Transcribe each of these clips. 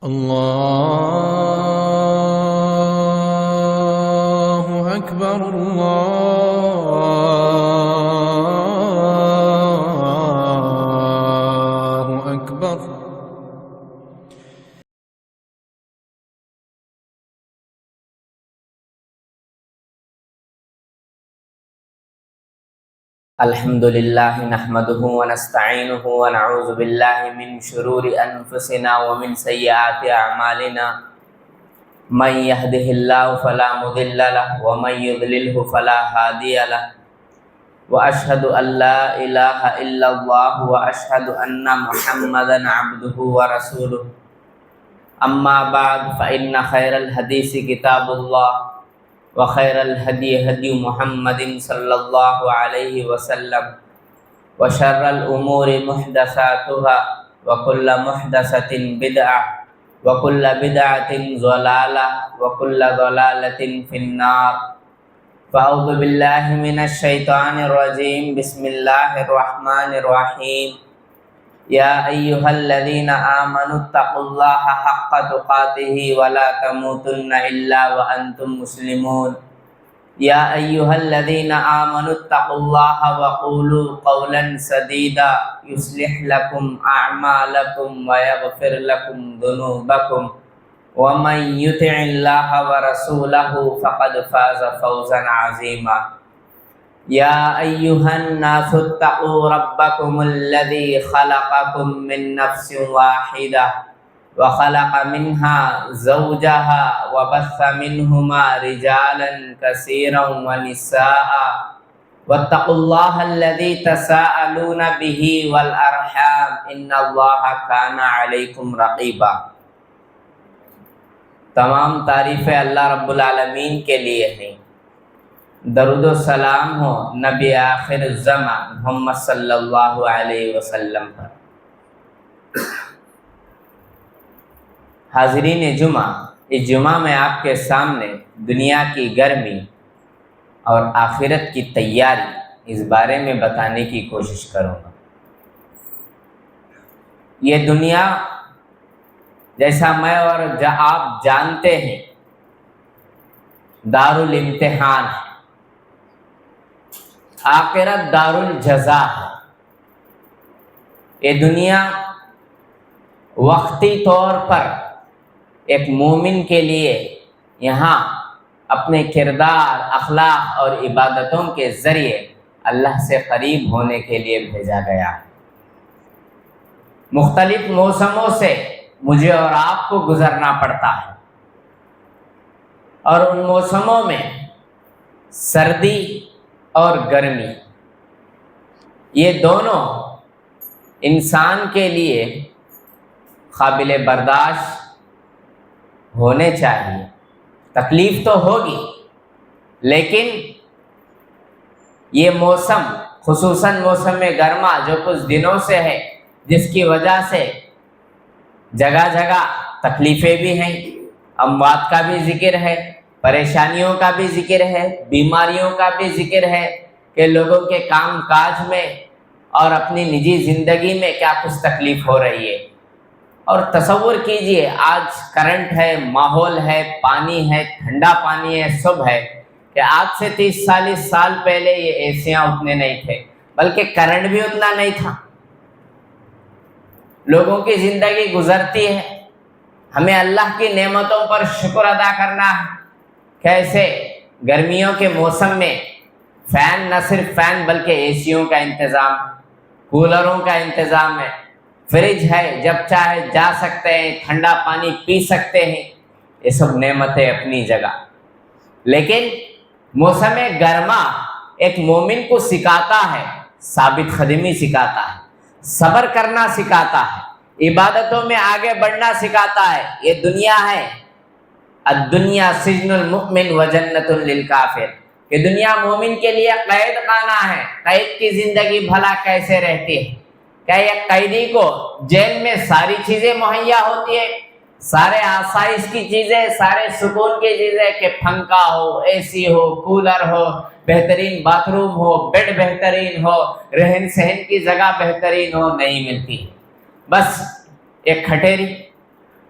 الله أكبر الله أكبر الحمد لله نحمده ونستعينه ونعوذ بالله من شرور أنفسنا ومن سيئات أعمالنا من يهده الله فلا مضل له ومن يضلله فلا هادي له وأشهد أن لا إله إلا الله وأشهد أن محمدا عبده ورسوله أما بعد فإن خير الحديث كتاب الله وخير الهدي هدي محمد صلى الله عليه وسلم وشر الأمور محدثاتها وكل محدثة بدعة وكل بدعة ضلالة وكل ضلالة في النار فأعوذ بالله من الشيطان الرجيم بسم الله الرحمن الرحيم يا أيها الذين آمنوا اتقوا الله حق تقاته ولا تموتن إلا وأنتم مسلمون يا أيها الذين آمنوا اتقوا الله وقولوا قولا سديدا يصلح لكم أعمالكم ويغفر لكم ذنوبكم ومن يطع الله ورسوله فقد فاز فوزا عظيما يا أيها الناس اتقوا ربكم الذي خلقكم من نفس واحدة وخلق منها زوجها وبث منهما رجالا كثيرا ونساء واتقوا الله الذي تساءلون به والأرحام إن الله كان عليكم رقيبا تمام تعریفیں اللہ رب العالمین کے لیے ہیں، درود و سلام ہو نبی آخر الزماں محمد صلی اللہ علیہ وسلم پر۔ حاضرین جمعہ، اس جمعہ میں آپ کے سامنے دنیا کی گرمی اور آخرت کی تیاری اس بارے میں بتانے کی کوشش کروں گا۔ یہ دنیا جیسا میں اور آپ جانتے ہیں دارالامتحان ہے، آخرت دارالجزا ہے۔ یہ دنیا وقتی طور پر ایک مومن کے لیے یہاں اپنے کردار، اخلاق اور عبادتوں کے ذریعے اللہ سے قریب ہونے کے لیے بھیجا گیا ہے۔ مختلف موسموں سے مجھے اور آپ کو گزرنا پڑتا ہے، اور ان موسموں میں سردی اور گرمی، یہ دونوں انسان کے لیے قابل برداشت ہونے چاہیے۔ تکلیف تو ہوگی، لیکن یہ موسم، خصوصاً موسم گرما جو کچھ دنوں سے ہے، جس کی وجہ سے جگہ جگہ تکلیفیں بھی ہیں، اموات کا بھی ذکر ہے، پریشانیوں کا بھی ذکر ہے، بیماریوں کا بھی ذکر ہے کہ لوگوں کے کام کاج میں اور اپنی نجی زندگی میں کیا کچھ تکلیف ہو رہی ہے۔ اور تصور کیجئے آج کرنٹ ہے، ماحول ہے، پانی ہے، ٹھنڈا پانی ہے، سب ہے، کہ آج سے 30-40 سال پہلے یہ ایسیاں اتنے نہیں تھے، بلکہ کرنٹ بھی اتنا نہیں تھا۔ لوگوں کی زندگی گزرتی ہے، ہمیں اللہ کی نعمتوں پر شکر ادا کرنا ہے۔ کیسے گرمیوں کے موسم میں فین، نہ صرف فین بلکہ ایسیوں کا انتظام، کولروں کا انتظام ہے، فریج ہے، جب چاہے جا سکتے ہیں، ٹھنڈا پانی پی سکتے ہیں، یہ سب نعمتیں اپنی جگہ۔ لیکن موسم گرما ایک مومن کو سکھاتا ہے، ثابت قدمی سکھاتا ہے، صبر کرنا سکھاتا ہے، عبادتوں میں آگے بڑھنا سکھاتا ہے۔ یہ دنیا ہے، الدنیا سجن المؤمن وجنت للکافر، کہ دنیا مومن کے لیے قید خانہ ہے۔ قید کی زندگی بھلا کیسے رہتی ہے؟ کیا ایک قیدی کو جیل میں ساری چیزیں مہیا ہوتی ہے، سارے آسائش کی چیزیں، سارے سکون کی چیزیں، کہ پنکھا ہو، اے سی ہو، کولر ہو، بہترین باتھ روم ہو، بیڈ بہترین ہو، رہن سہن کی جگہ بہترین ہو؟ نہیں ملتی۔ بس ایک کھٹیری،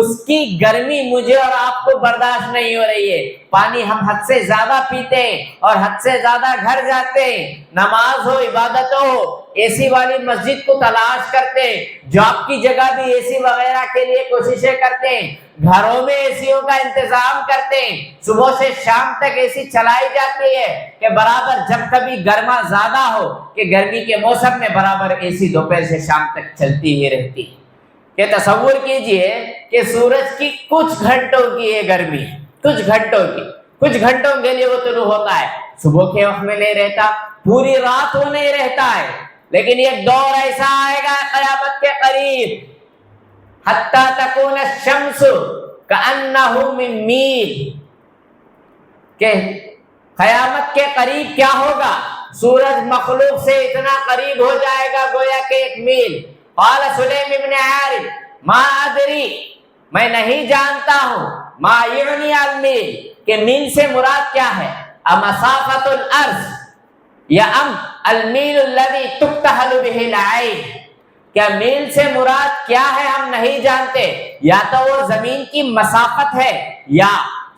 اس کی گرمی مجھے اور آپ کو برداشت نہیں ہو رہی ہے۔ پانی ہم حد سے زیادہ پیتے ہیں اور حد سے زیادہ گھر جاتے ہیں، نماز ہو، عبادت ہو، اے سی والی مسجد کو تلاش کرتے ہیں، جاب کی جگہ بھی اے سی وغیرہ کے لیے کوششیں کرتے ہیں، گھروں میں اے سیوں کا انتظام کرتے ہیں، صبح سے شام تک اے سی چلائی جاتی ہے کہ برابر جب کبھی گرما زیادہ ہو کہ گرمی کے موسم میں برابر اے سی دوپہر سے شام تک چلتی ہی رہتی ہے۔ کہ تصور کیجئے کہ سورج کی کچھ گھنٹوں کی یہ گرمی ہے، کچھ گھنٹوں کے لیے وہ طلوع ہوتا ہے، صبح کے وقت میں نہیں رہتا، پوری رات وہ نہیں رہتا ہے، لیکن ایک دور ایسا آئے گا قیامت کے قریب، حتی تکون الشمس کأنہ من میل، کہ قیامت کے قریب کیا ہوگا؟ سورج مخلوق سے اتنا قریب ہو جائے گا گویا کہ ایک میل۔ قال سلیم ابن عارف ما ادری، میں نہیں جانتا ہوں، ما یعنی المیل، کہ میل سے مراد کیا ہے، امسافت الارض یا ام المیل الذی تکتحل بہ العین، کیا میل سے مراد کیا ہے ہم نہیں جانتے، یا تو وہ زمین کی مسافت ہے یا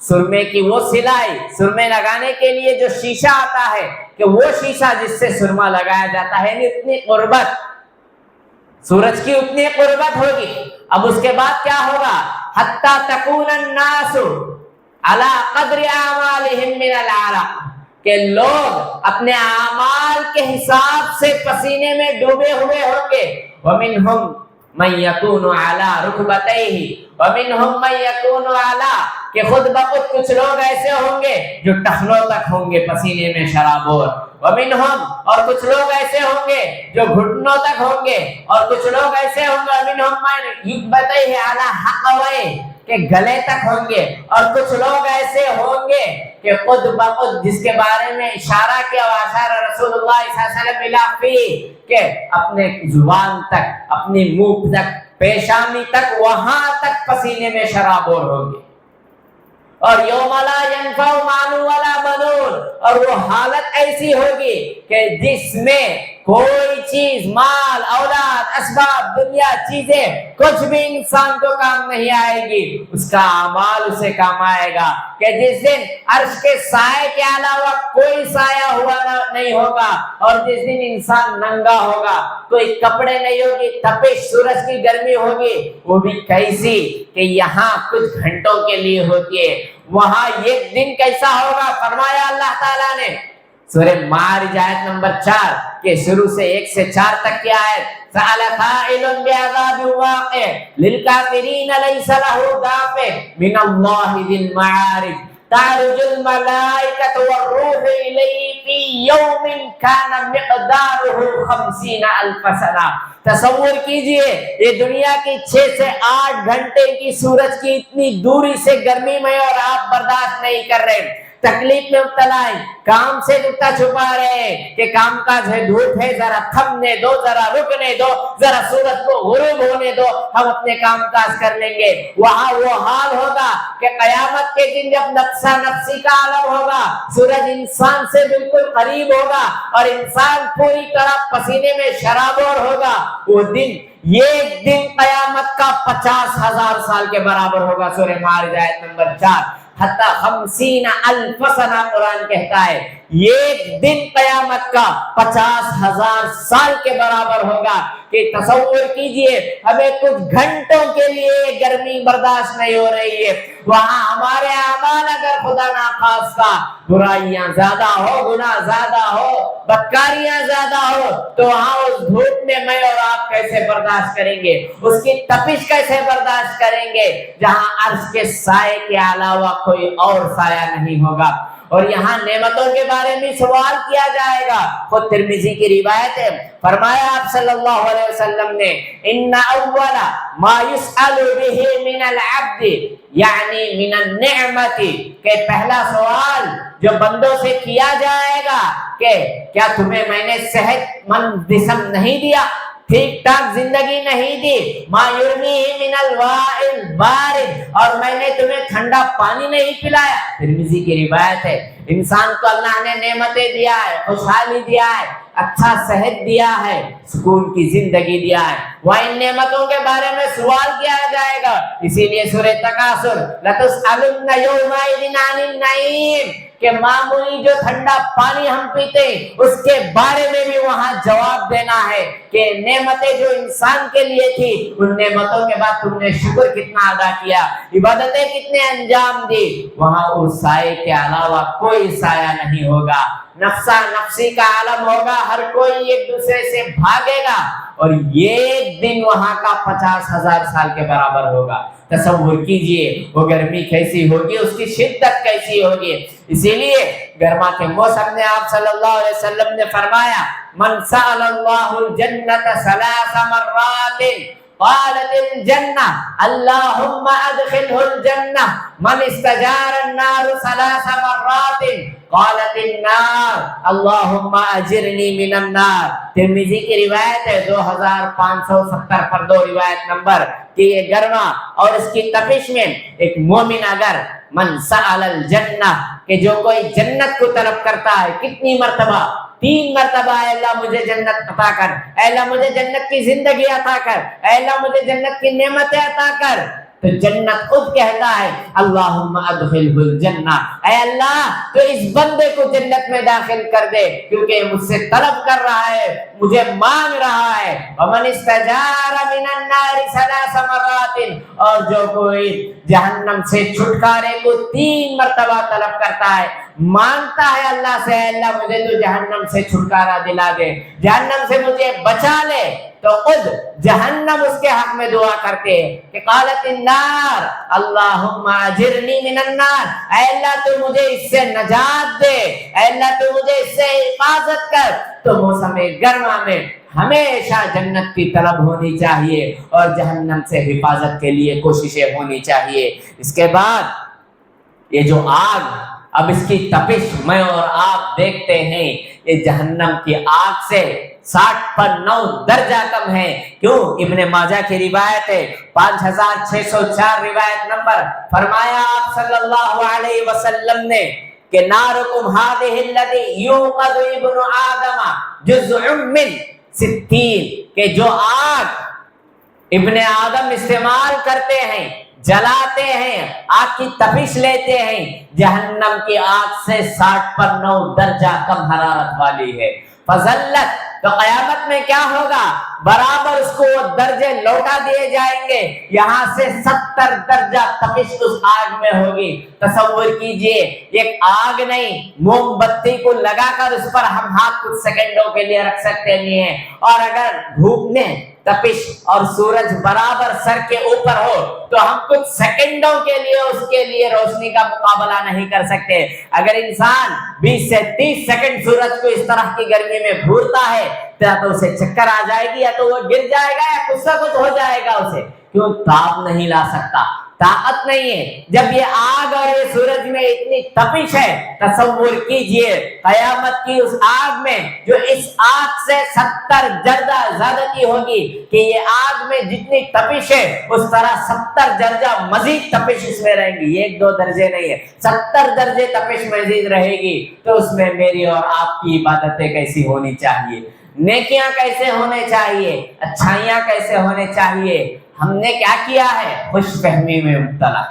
سرمے کی وہ سلائی، سرمے لگانے کے لیے جو شیشہ آتا ہے کہ وہ شیشہ جس سے سرما لگایا جاتا ہے، یعنی اتنی قربت، سورج کی اتنی قربت ہوگی۔ اب اس کے بعد کیا ہوگا؟ حتی تکون الناس علی قدر اعمالہم من العرق، کہ لوگ اپنے اعمال کے حساب سے پسینے میں ڈوبے ہوئے ہوں گے۔ ومنہم من یکون علی رکبتیہ ومنہم من یکون علی، کہ خود بخود کچھ لوگ ایسے ہوں گے جو ٹخنوں تک ہوں گے پسینے میں شرابور، ومنہم، اور کچھ لوگ ایسے ہوں گے جو گھٹنوں تک ہوں گے، اور کچھ لوگ ایسے ہوں گے ومنہم من یکبتیہ علی حقویہ، کہ گلے تک ہوں گے، اور کچھ لوگ ایسے ہوں گے کہ خود بخود جس کے بارے میں اشارہ کیا واشار رسول اللہ صلی اللہ علیہ وسلم الی فیہ، کہ اپنے زبان تک، اپنی منہ تک، پیشانی تک، وہاں تک پسینے میں شرابور ہوں گے۔ اور یوم لا ینفع مال ولا بنون، اور وہ حالت ایسی ہوگی کہ جس میں کوئی چیز، مال، اولاد، اسباب، دنیا، چیزیں، کچھ بھی انسان کو کام نہیں آئے گی، اس کا اعمال اسے کام آئے گا، کہ جس دن عرش کے سائے کے علاوہ کوئی سایہ ہوا نہیں ہوگا، اور جس دن انسان ننگا ہوگا، کوئی کپڑے نہیں ہوگی، تپش سورج کی گرمی ہوگی، وہ بھی کیسی کہ یہاں کچھ گھنٹوں کے لیے ہوتی ہے، وہاں ایک دن کیسا ہوگا؟ فرمایا اللہ تعالیٰ نے سورہ معارج آیت نمبر 4 کے شروع سے 1 سے 4 تک کی آیت، سأل قائل بعذاب واقع للکافرین لیس له دافع من اللہ ذی المعارج تعرج الملائکۃ والروح الیہ فی یوم کان مقدارہ 50,000 سنہ۔ تصور کیجئے یہ دنیا کی 6 سے 8 گھنٹے کی سورج کی اتنی دوری سے گرمی میں اور آپ برداشت نہیں کر رہے، تکلیف میں مبتلا ہے، کام سے لپٹا چھپا رہے ہیں کہ کام کاج ہے، دھوپ ہے، ذرا تھمنے دو، ذرا رکنے دو، ذرا سورج کو غروب ہونے دو، ہم اپنے کام کاج کر لیں گے۔ وہاں وہ حال ہوگا کہ قیامت کے دن جب نفسا نفسی کا عالم ہوگا، سورج انسان سے بالکل قریب ہوگا اور انسان پوری طرح پسینے میں شرابور ہوگا، وہ دن، یہ دن قیامت کا 50,000 سال کے برابر ہوگا۔ سورہ معارج آیت نمبر 4، حتی 50,000 سنہ قرآن کہتا ہے، ایک دن قیامت کا 50,000 سال کے برابر ہوگا۔ کہ تصور کیجئے ہمیں کچھ گھنٹوں کے لیے گرمی برداشت نہیں ہو رہی ہے، وہاں ہمارے اعمال اگر خدا ناخواستہ برائیاں زیادہ ہو، گناہ زیادہ ہو، بدکاریاں زیادہ ہو، تو وہاں اس دھوپ میں میں اور آپ کیسے برداشت کریں گے، اس کی تپش کیسے برداشت کریں گے، جہاں عرش کے سائے کے علاوہ کوئی اور سایہ نہیں ہوگا۔ اور یہاں نعمتوں کے بارے میں سوال کیا جائے گا، خود ترمذی کی روایت ہے، فرمایا آپ صلی اللہ علیہ وسلم نے، ان اول ما يسأل به من العبد یعنی من النعمت، کہ پہلا سوال جو بندوں سے کیا جائے گا کہ کیا تمہیں میں نے صحت مند جسم نہیں دیا، ٹھیک ٹھاک زندگی نہیں دی، ما یرمیہ من الواء البارد، اور میں نے تمہیں ٹھنڈا پانی نہیں پلایا۔ ترمذی کی روایت ہے، انسان کو اللہ نے نعمتیں دیا ہے، خوشحالی دیا ہے، اچھا صحت دیا ہے، سکون کی زندگی دیا ہے، وہاں ان نعمتوں کے بارے میں سوال کیا جائے گا۔ اسی لیے سورہ تکاثر لَتُسْأَلُنَّ يَوْمَئِذٍ عَنِ النَّعِيمِ کہ معمولی جو ٹھنڈا پانی ہم پیتے اس کے بارے میں بھی وہاں جواب دینا ہے کہ نعمتیں جو انسان کے لیے تھی ان نعمتوں کے بعد تم نے شکر کتنا ادا کیا، عبادتیں کتنے انجام دی۔ وہاں اس سائے کے علاوہ کوئی سایہ نہیں ہوگا، نفسا نفسی کا عالم ہوگا، ہر کوئی ایک دوسرے سے بھاگے گا، اور یہ دن وہاں کا 50,000 سال کے برابر ہوگا۔ تصور کیجئے وہ گرمی کیسی ہوگی، اس کی شدت کیسی ہوگی۔ اسی لیے گرما کے موسم میں آپ صلی اللہ علیہ وسلم نے فرمایا من سأل اللہ الجنت 3 مرات قالت الجنہ اللہم ادخلہ الجنہ، من استجار النار 3 مرات قالت النار اللہم اجرنی من النار۔ ترمذی کی روایت ہے 2570 پر 2 روایت نمبر کہ یہ گرما اور اس کی تپش میں ایک مومن اگر من سأل الجنہ کہ جو کوئی جنت کو طلب کرتا ہے، کتنی مرتبہ؟ 3 مرتبہ، اے اللہ مجھے جنت عطا کر، اے اللہ مجھے جنت کی زندگی عطا کر، اے اللہ مجھے جنت کی نعمتیں عطا کر، تو جنت خود کہتا ہے اللہم ادخلہ الجنہ، اے اللہ تو اس بندے کو جنت میں داخل کر دے کیونکہ مجھ سے طلب کر رہا ہے، مجھے مانگ رہا ہے۔ ومن استجار من النار 3 مرات، اور جو کوئی جہنم سے چھٹکارے کو 3 مرتبہ طلب کرتا ہے، مانگتا ہے اللہ سے اے اللہ مجھے تو جہنم سے چھٹکارا دلا دے، جہنم سے مجھے بچا لے، تو خود جہنم اس کے حق میں دعا کرتے ہیں کہ قالت النار اللہم اجرنی من النار، اے اللہ تو مجھے اس سے نجات دے، اے اللہ تو مجھے اس سے حفاظت کر۔ تو موسم گرما میں ہمیشہ جنت کی طلب ہونی چاہیے اور جہنم سے حفاظت کے لیے کوششیں ہونی چاہیے۔ اس کے بعد یہ جو آگ، اب اس کی تپش میں اور آپ دیکھتے ہیں یہ جہنم کی آگ سے 60 پر 9 درجہ کم ہے۔ کیوں؟ ابن ماجہ کی روایت ہے 5604 روایت نمبر، فرمایا آپ صلی اللہ علیہ وسلم نے کہ نارکم هذه التي يوقد ابن آدم جزء من 60، کہ جو آگ ابن آدم استعمال کرتے ہیں، جلاتے ہیں، آگ کی تپش لیتے ہیں، جہنم کی آگ سے 60 پر 9 درجہ کم حرارت والی ہے۔ فضلت، تو قیامت میں کیا ہوگا؟ برابر اس کو وہ درجے لوٹا دیے جائیں گے، یہاں سے 70 درجہ تپش اس آگ میں ہوگی۔ تصور کیجئے ایک آگ نہیں، موم بتی کو لگا کر اس پر ہم ہاتھ کچھ سیکنڈوں کے لیے رکھ سکتے نہیں ہیں، اور اگر دھوپ میں تپش اور سورج برابر سر کے اوپر ہو تو ہم کچھ سیکنڈوں کے لیے اس کے لیے روشنی کا مقابلہ نہیں کر سکتے۔ اگر انسان 20 سے 30 سیکنڈ سورج کو اس طرح کی گرمی میں گھورتا ہے یا تو اسے چکر آ جائے گی، یا تو وہ گر جائے گا، یا کچھ نہ کچھ ہو جائے گا اسے، کیوں؟ تاب نہیں لا سکتا، طاقت نہیں ہے۔ جب یہ آگ اور یہ سورج میں اتنی تپش ہے، تصور کیجئے قیامت کی اس آگ میں جو اس آگ سے 70 درجہ زیادتی ہوگی، کہ یہ آگ میں جتنی تپش ہے اس طرح 70 درجہ مزید تپش اس میں رہیں گی، 1-2 درجے نہیں ہے، 70 درجے تپش مزید رہے گی۔ تو اس میں میری اور آپ کی عبادتیں کیسی ہونی چاہیے، نیکیاں کیسے ہونے چاہیے، اچھائیاں کیسے ہونے چاہیے؟ ہم نے کیا کیا ہے؟ خوش فہمی میں مبتلا۔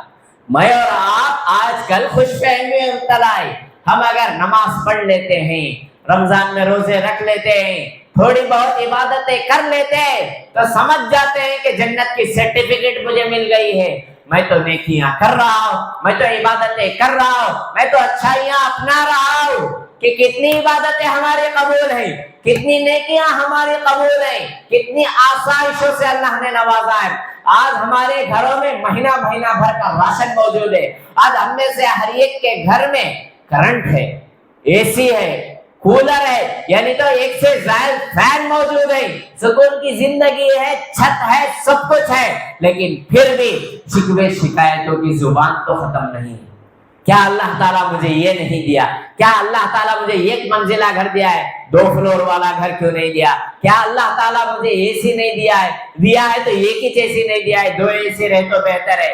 میں اور آپ آج کل خوش فہمی میں مبتلا ہے۔ ہم اگر نماز پڑھ لیتے ہیں، رمضان میں روزے رکھ لیتے ہیں، تھوڑی بہت عبادتیں کر لیتے ہیں تو سمجھ جاتے ہیں کہ جنت کی سرٹیفکیٹ مجھے مل گئی ہے، میں تو نیکیاں کر رہا ہوں، میں تو عبادتیں کر رہا ہوں، میں تو اچھائیاں اپنا رہا ہوں۔ کہ کتنی عبادتیں ہماری قبول ہیں، کتنی نیکیاں ہماری قبول ہیں، کتنی آسائشوں سے اللہ نے نوازا ہے۔ آج ہمارے گھروں میں مہینہ بھر کا راشن موجود ہے، آج ہم میں سے ہر ایک کے گھر میں کرنٹ ہے، اے سی ہے، کولر ہے، یعنی تو 1 سے زائد فین موجود ہے، سکون کی زندگی ہے، چھت ہے، سب کچھ ہے، لیکن پھر بھی شکوے شکایتوں کی زبان تو ختم نہیں ہے۔ کیا اللہ تعالیٰ مجھے یہ نہیں دیا؟ کیا اللہ تعالیٰ مجھے 1 منزلہ گھر دیا ہے، 2 فلور والا گھر کیوں نہیں دیا؟ کیا اللہ تعالیٰ مجھے اے سی نہیں دیا ہے؟ دیا ہے تو 1 ہی اے سی نہیں دیا ہے، 2 اے سی رہے تو بہتر ہے۔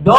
2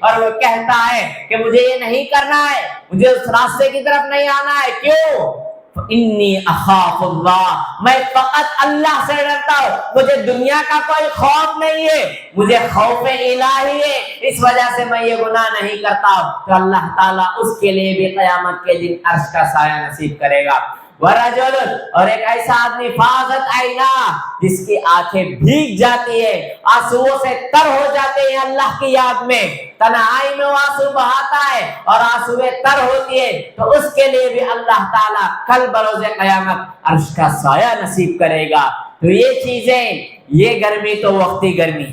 اور وہ کہتا ہے کہ مجھے یہ نہیں کرنا ہے، مجھے اس راستے کی طرف نہیں آنا ہے، کیوں؟ انی اخاف اللہ، میں فقط اللہ سے ڈرتا ہوں، مجھے دنیا کا کوئی خوف نہیں ہے، مجھے خوف الہی ہے، اس وجہ سے میں یہ گناہ نہیں کرتا ہوں، تو اللہ تعالیٰ اس کے لیے بھی قیامت کے دن عرش کا سایہ نصیب کرے گا۔ ورجل، اور ایک ایسا آدمی فاضت عینا، جس کی آنکھیں بھیگ جاتی ہے، آنسوؤں سے تر ہو جاتے ہیں اللہ کی یاد میں، تنہائی میں آنسو بہاتا ہے اور آنسویں تر ہوتی ہے، تو اس کے لیے بھی اللہ تعالیٰ کل بروز قیامت عرش کا سایہ نصیب کرے گا۔ تو یہ چیزیں، یہ گرمی تو وقتی گرمی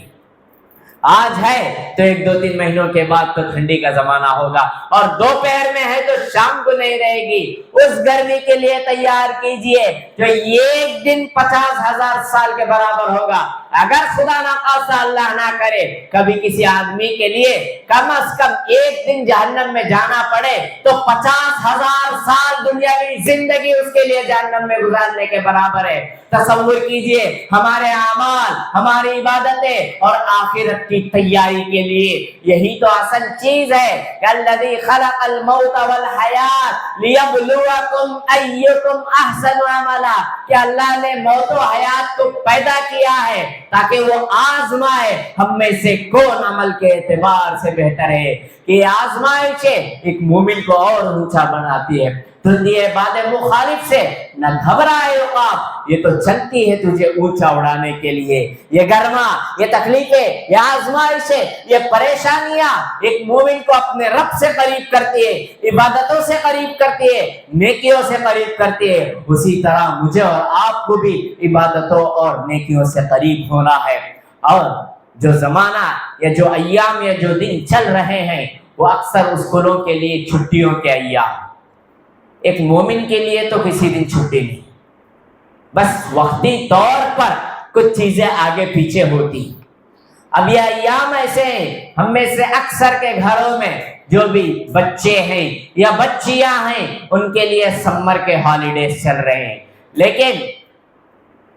آج ہے، تو 1-2-3 مہینوں کے بعد تو ٹھنڈی کا زمانہ ہوگا، اور دوپہر میں ہے تو شام کو نہیں رہے گی۔ اس گرمی کے لیے تیار کیجئے جو ایک دن 50,000 سال کے برابر ہوگا۔ اگر خدا نہ خواستہ اللہ نہ کرے کبھی کسی آدمی کے لیے کم از کم ایک دن جہنم میں جانا پڑے تو 50,000 سال دنیاوی زندگی اس کے لیے جہنم میں گزارنے کے برابر ہے۔ تصور کیجئے ہمارے اعمال، ہماری عبادتیں اور آخرت کی تیاری کے لیے یہی تو اصل چیز ہے۔ الذی خلق الموت والحیات لیبلوکم ایکم احسن عملا، کہ اللہ نے موت و حیات کو پیدا کیا ہے تاکہ وہ آزمائے ہم میں سے کون عمل کے اعتبار سے بہتر ہے، کہ آزمائشیں ایک مومن کو اور اونچا بناتی ہے۔ تجھے بعد مخالف سے نہ گھبرائے عقاب، یہ تو چلتی ہے تجھے اونچا اڑانے کے لیے۔ یہ گرما، یہ تکلیفیں، یہ آزمائشیں، یہ پریشانیاں ایک مومن کو اپنے رب سے قریب کرتی ہے، عبادتوں سے قریب کرتی ہے، نیکیوں سے قریب کرتی ہے۔ اسی طرح مجھے اور آپ کو بھی عبادتوں اور نیکیوں سے قریب ہونا ہے۔ اور جو زمانہ یا جو ایام یا جو دن چل رہے ہیں وہ اکثر اس گلوں کے لیے چھٹیوں کے ایام، ایک مومن کے لیے تو کسی دن چھٹی نہیں، بس وقتی طور پر کچھ چیزیں آگے پیچھے ہوتی۔ اب یہ ایام ایسے ہیں، ہم میں سے اکثر کے گھروں میں جو بھی بچے ہیں یا بچیاں ہیں ان کے لیے سمر کے ہالیڈیز چل رہے ہیں، لیکن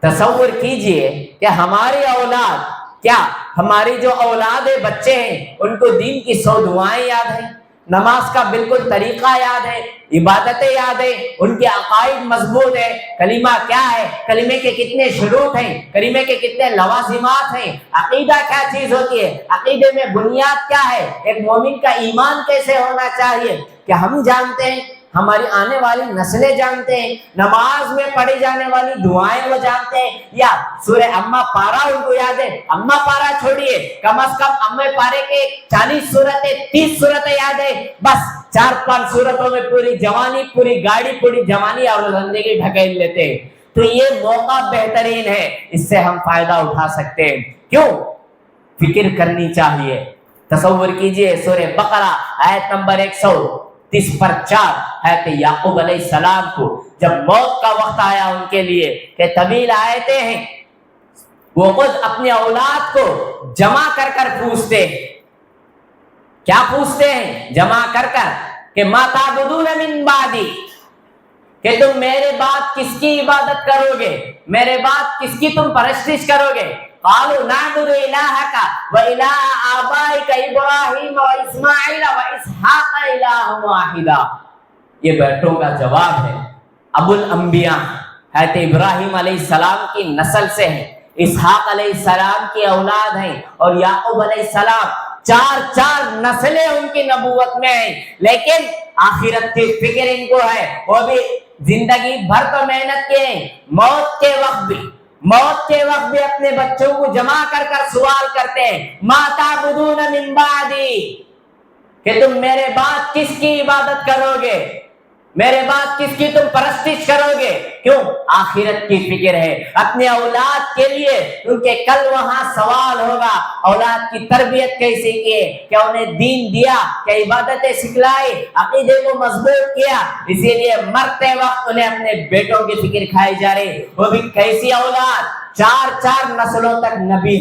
تصور کیجئے کہ ہماری اولاد، کیا ہماری جو اولاد بچے ہیں ان کو دین کی 100 دعائیں یاد ہیں، نماز کا بالکل طریقہ یاد ہے، عبادتیں یاد ہیں، ان کے عقائد مضبوط ہے، کلمہ کیا ہے، کلمے کے کتنے شروط ہیں، کلمے کے کتنے لوازمات ہیں، عقیدہ کیا چیز ہوتی ہے، عقیدے میں بنیاد کیا ہے، ایک مومن کا ایمان کیسے ہونا چاہیے، کیا ہم جانتے ہیں، ہماری آنے والی نسلیں جانتے ہیں، نماز میں پڑھی جانے والی دعائیں وہ جانتے ہیں، یا سورہ اما پارا ان کو یاد ہے؟ اما پارا چھوڑیے، کم از کم اما پارے کے 40 سورتیں 30 سورتیں یاد ہے، بس 4-5 سورتوں میں پوری جوانی، پوری گاڑی، پوری جوانی اور زندگی ڈھکیل لیتے ہیں۔ تو یہ موقع بہترین ہے، اس سے ہم فائدہ اٹھا سکتے ہیں، کیوں؟ فکر کرنی چاہیے۔ تصور کیجئے سورہ بقرہ آیت نمبر 130/4، حضرت یعقوب علیہ السلام کو جب موت کا وقت آیا ان کے لیے کہ طویل آیتیں ہیں، وہ خود اپنی اولاد کو جمع کر کر پوچھتے ہیں، کیا پوچھتے ہیں جمع کر کر کہ ما تعبدون من بعدی، کہ تم میرے بعد کس کی عبادت کرو گے، میرے بعد کس کی تم پرستش کرو گے؟ قالوا نعبد الہک و الہ آبائک ابراہیم و اسماعیل و اسحاق الہ واحدا۔ یہ بیٹوں کا جواب ہے، ابو الانبیاء حضرت ابراہیم علیہ السلام کی نسل سے ہیں، اسحاق علیہ السلام کی اولاد ہیں، اور یعقوب علیہ السلام 4 نسلیں ان کی نبوت میں ہیں، لیکن آخرت کی فکر ان کو ہے، وہ بھی زندگی بھر تو محنت کی ہیں، موت کے وقت بھی اپنے بچوں کو جمع کر کر سوال کرتے ہیں، ما تعبدون من بعدی، کہ تم میرے بعد کس کی عبادت کرو گے، میرے بعد کس کی تم پرستش کرو گے؟ کیوں؟ آخرت کی فکر ہے اپنے اولاد کے لیے، کیونکہ کل وہاں سوال ہوگا اولاد کی تربیت کیسے کی، کیا انہیں دین دیا، کیا عبادتیں سکھلائی، عقیدے کو مضبوط کیا، اسی لیے مرتے وقت انہیں اپنے بیٹوں کی فکر کھائی جا رہی، وہ بھی کیسی اولاد، 4 نسلوں تک نبی۔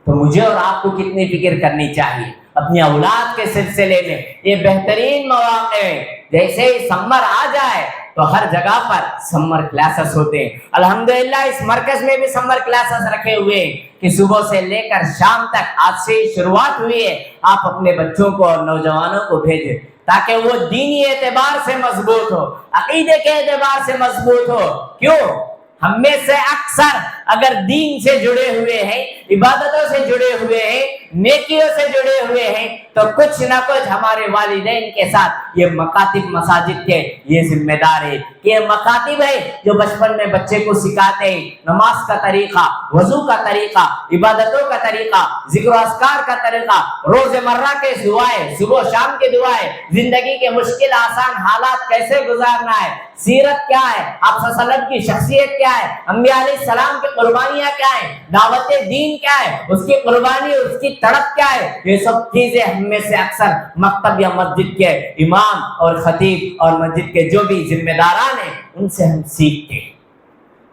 تو مجھے اور آپ کو کتنی فکر کرنی چاہیے، اپنی اولاد کے سلسلے میں یہ بہترین مواقع ہیں. جیسے ہی سمر آ جائے تو ہر جگہ پر سمر کلاسز ہوتے ہیں. الحمدللہ اس مرکز میں بھی سمر کلاسز رکھے ہوئے ہیں کہ صبح سے لے کر شام تک آج سے شروعات ہوئی ہے. آپ اپنے بچوں کو اور نوجوانوں کو بھیجیں تاکہ وہ دینی اعتبار سے مضبوط ہو, عقیدے کے اعتبار سے مضبوط ہو. کیوں؟ ہم میں سے اکثر اگر دین سے جڑے ہوئے ہیں, عبادتوں سے جڑے ہوئے ہیں, نیکیوں سے جڑے ہوئے ہیں, تو کچھ نہ کچھ ہمارے والدین کے ساتھ یہ مکاتب مساجد کے یہ ذمہ دار ہے کہ یہ مکاتب ہے جو بچپن میں بچے کو سکھاتے ہیں نماز کا طریقہ, وضو کا طریقہ, عبادتوں کا طریقہ, ذکر و اذکار کا طریقہ, روز مرہ کے دعائیں, صبح و شام کی دعائیں, زندگی کے مشکل آسان حالات کیسے گزارنا ہے, سیرت کیا ہے, آپ صلی اللہ علیہ وسلم کی شخصیت کیا ہے, انبیاء علیہ السلام کی قربانیاں کیا ہیں, دعوت دین کیا ہے, اس کی قربانی, اس کی تڑپ کیا ہے. یہ سب چیزیں ہم میں سے اکثر مکتب یا مسجد کے امام اور خطیب اور مسجد کے جو بھی ذمہ داران ہیں ان سے ہم سیکھتے ہیں.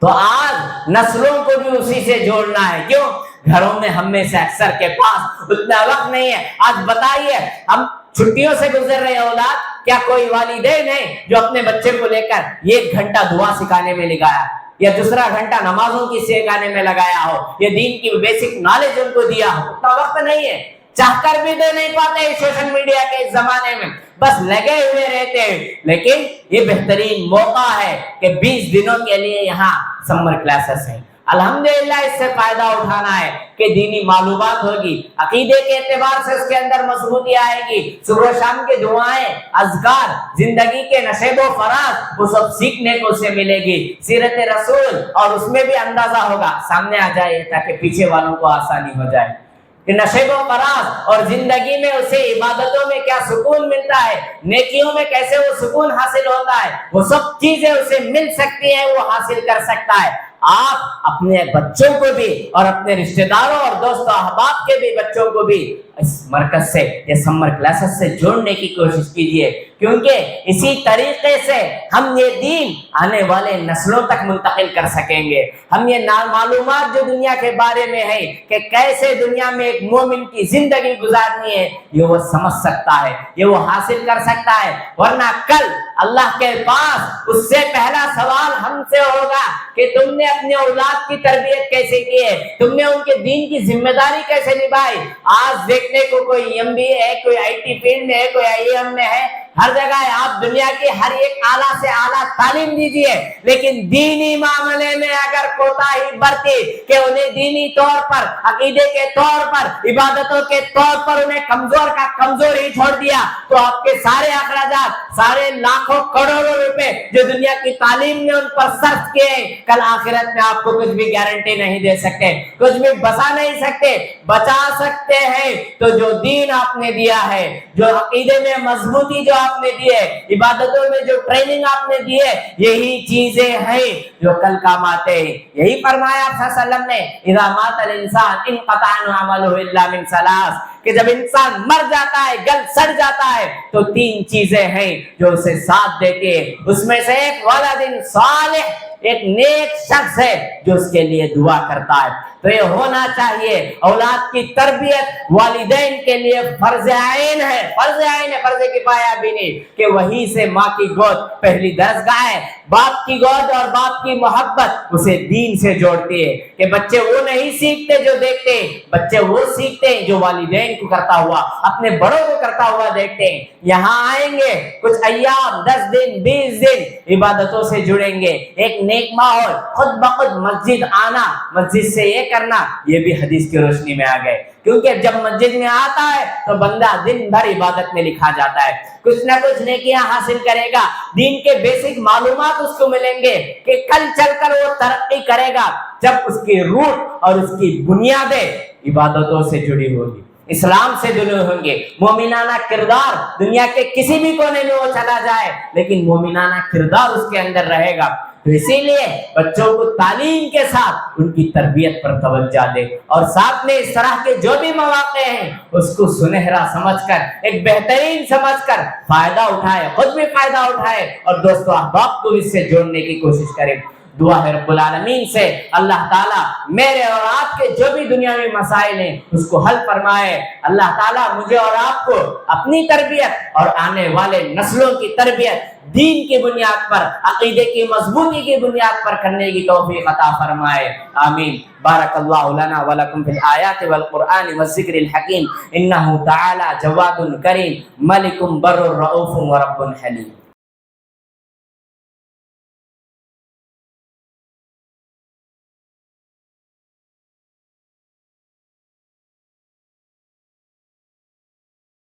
تو آج نسلوں کو بھی اسی سے جوڑنا ہے. کیوں؟ گھروں میں ہم میں سے اکثر کے پاس اتنا وقت نہیں ہے. آج بتائیے, ہم چھٹیوں سے گزر رہے اولاد, کیا کوئی والدین ہیں جو اپنے بچے کو لے کر 1 گھنٹہ دعا سکھانے میں لگایا یا دوسرا گھنٹہ نمازوں کی سکھانے میں لگایا ہو یا دین کی بیسک نالج ان کو دیا ہو؟ اتنا وقت نہیں ہے. چاہ کر بھی دے نہیں پاتے سوشل میڈیا کے اس زمانے میں, بس لگے ہوئے رہتے ہیں. لیکن یہ بہترین موقع ہے کہ 20 دنوں کے لیے یہاں سمر کلاسز ہیں. الحمدللہ اس سے فائدہ اٹھانا ہے کہ دینی معلومات ہوگی, عقیدے کے اعتبار سے اس کے اندر مضبوطی آئے گی, صبح و شام کے دعائیں, اذکار, زندگی کے نشیب و فراز وہ سب سیکھنے کو اسے ملے گی. سیرت رسول, اور اس میں بھی اندازہ ہوگا, سامنے آ جائے تاکہ پیچھے والوں کو آسانی ہو جائے کہ نشیب و فراز اور زندگی میں اسے عبادتوں میں کیا سکون ملتا ہے, نیکیوں میں کیسے وہ سکون حاصل ہوتا ہے, وہ سب چیزیں اسے مل سکتی ہیں, وہ حاصل کر سکتا ہے. آپ اپنے بچوں کو بھی اور اپنے رشتہ داروں اور دوست و احباب کے بھی بچوں کو بھی اس مرکز سے یا سمر کلاسز سے جوڑنے کی کوشش کیجیے, کیونکہ اسی طریقے سے ہم یہ دین آنے والے نسلوں تک منتقل کر سکیں گے. ہم یہ معلومات جو دنیا کے بارے میں ہے کہ کیسے دنیا میں ایک مومن کی زندگی گزارنی ہے, یہ وہ سمجھ سکتا ہے, یہ وہ حاصل کر سکتا ہے. ورنہ کل اللہ کے پاس اس سے پہلا سوال ہم سے ہوگا کہ تم نے اپنے اولاد کی تربیت کیسے کی ہے, تم نے ان کے دین کی ذمہ داری کیسے نبھائی. آج دیکھنے کو کوئی MBA ہے, کوئی IT فیلڈ میں ہے, کوئی IAM میں ہے, ہر جگہ ہے. آپ دنیا کی ہر ایک اعلیٰ سے اعلیٰ تعلیم دیجیے, لیکن دینی معاملے میں اگر کوتاہی برتی کہ انہیں دینی طور پر, عقیدے کے طور پر, عبادتوں کے طور پر انہیں کمزور کا کمزور ہی چھوڑ دیا, تو آپ کے سارے اخراجات, سارے لاکھوں کروڑوں روپے جو دنیا کی تعلیم نے ان پر صرف کیے, کل آخرت میں آپ کو کچھ بھی گارنٹی نہیں دے سکتے, کچھ بھی بچا نہیں سکتے. بچا سکتے ہیں تو جو دین آپ نے دیا ہے, جو عقیدے میں مضبوطی جو آپ نے دی ہے, عبادتوں میں جو ٹریننگ آپ نے دی ہے, یہی چیزیں ہیں جو کل کام آتے ہیں. یہی فرمایا آپ صلی اللہ علیہ وسلم نے, اذا مات الانسان انقطع عنہ عمله الا من ثلاث, کہ جب انسان مر جاتا ہے, گل سڑ جاتا ہے, تو 3 چیزیں ہیں جو اسے ساتھ دیتی ہے. اس میں سے ایک ولد صالح, ایک نیک شخص ہے جو اس کے لیے دعا کرتا ہے. تو یہ ہونا چاہیے. اولاد کی تربیت والدین کے لیے فرض عین ہے, فرض عین ہے, فرض کفایہ بھی نہیں, کہ وہی سے ماں کی گود پہلی درسگاہ ہے. باپ کی گود اور باپ کی محبت اسے دین سے جوڑتی ہے, کہ بچے وہ نہیں سیکھتے جو دیکھتے ہیں, بچے وہ سیکھتے ہیں جو والدین کو کرتا ہوا, اپنے بڑوں کو کرتا ہوا دیکھتے ہیں. یہاں آئیں گے کچھ ایام, 10 دن 20 دن عبادتوں سے جڑیں گے, ایک نیک ماحول, خود بخود مسجد آنا, مسجد سے یہ کرنا, یہ بھی حدیث کی روشنی میں آ گئے. کیونکہ جب مسجد میں آتا ہے تو بندہ دن بھر عبادت میں لکھا جاتا ہے, کچھ نہ کچھ نیکیاں حاصل کرے گا, دین کے بیسک معلومات اس کو ملیں گے کہ کل چل کر وہ ترقی کرے گا جب اس کی روٹ اور اس کی بنیادیں عبادتوں سے جڑی ہوگی, اسلام سے جڑے ہوں گے. مومنانہ کردار دنیا کے کسی بھی کونے میں وہ چلا جائے, لیکن مومنانہ کردار اس کے اندر رہے گا. تو اسی لیے بچوں کو تعلیم کے ساتھ ان کی تربیت پر توجہ دے, اور ساتھ میں اس طرح کے جو بھی مواقع ہیں اس کو سنہرا سمجھ کر, ایک بہترین سمجھ کر فائدہ اٹھائے, خود بھی فائدہ اٹھائے اور دوستو احباب کو اس سے جوڑنے کی کوشش کرے. دعا ہے رب العالمین سے اللہ تعالیٰ میرے اور آپ کے جو بھی دنیا میں مسائل ہیں اس کو حل فرمائے. اللہ تعالیٰ مجھے اور آپ کو اپنی تربیت اور آنے والے نسلوں کی تربیت دین کی بنیاد پر, عقیدے کی مضبوطی کی بنیاد پر کرنے کی توفیق عطا فرمائے. آمین. بارک اللہ لنا ولکم فی الآیات والقرآن والذکر الحکیم انہ تعالی جواد کریم ملک بر رؤوف ورب حلیم.